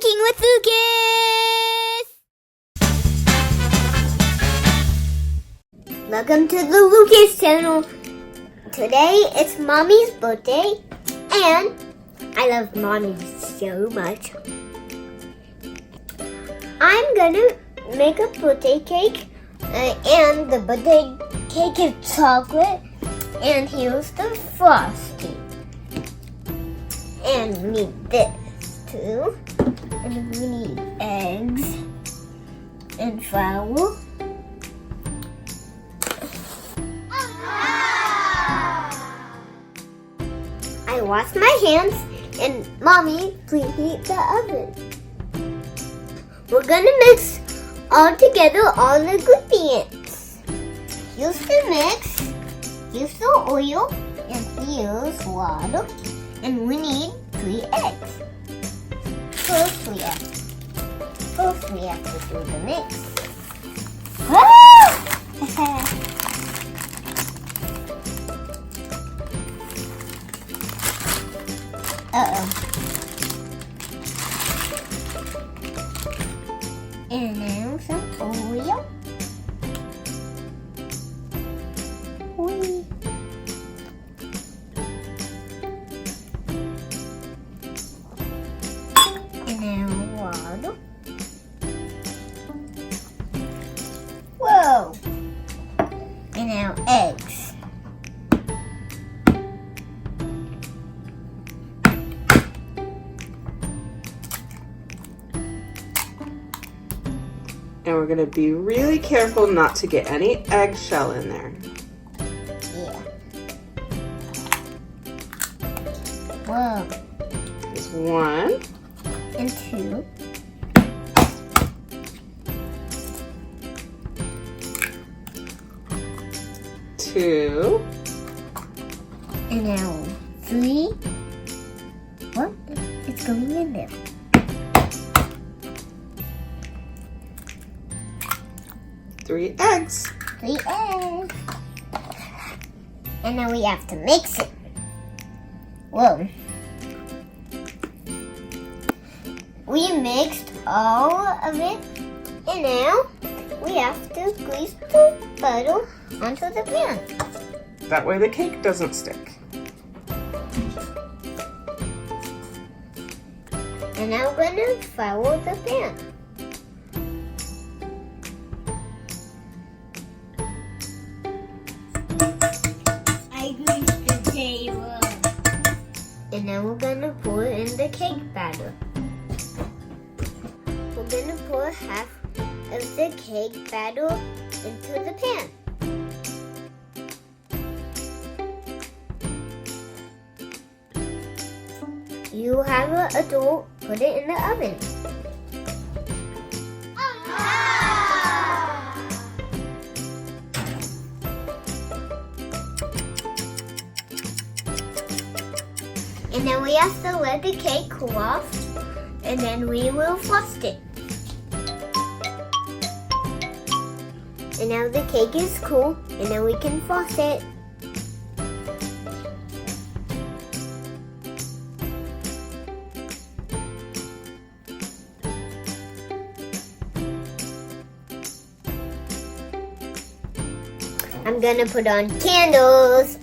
Cooking with Lucas! Welcome to the Lucas channel. Today it's Mommy's birthday and I love Mommy so much. I'm gonna make a birthday cake and the birthday cake is chocolate and here's the frosting. And we need this too. And we need eggs and flour. I wash my hands and Mommy preheat the oven. We're gonna mix all together all the ingredients. Here's the mix, here's the oil, and here's water. And we need 3 eggs. First we have to do the mix. Uh-oh. And now some oil. Whee. And now water. Whoa. And now eggs. And we're gonna be really careful not to get any eggshell in there. Yeah. Whoa. There's 1. And 2. Two. And now 3. What? It's going in there. 3 eggs. 3 eggs. And now we have to mix it. Whoa. We mixed all of it. And now we have to grease the butter onto the pan. That way the cake doesn't stick. And now we're gonna flour the pan. And now we're gonna pour in the cake batter. We're gonna pour half of the cake batter into the pan. You have a dough, put it in the oven. And then we have to let the cake cool off, and then we will frost it. And now the cake is cool, and then we can frost it. I'm gonna put on candles.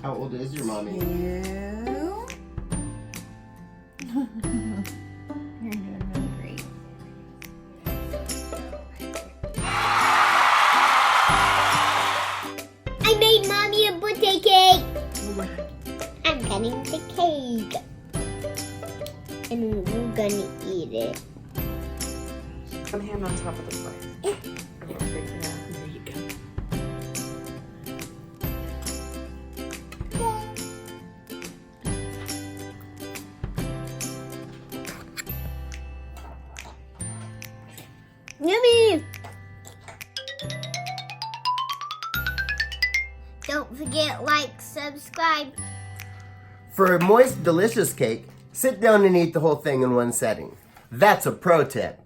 How old is your mommy? 2. You're doing really great. I made Mommy a birthday cake. I'm cutting the cake. And we're gonna eat it. One hand on top of the plate. Yeah. Okay, yeah, there you go. Yummy! Don't forget, like, subscribe. For a moist, delicious cake, sit down and eat the whole thing in one setting. That's a pro tip.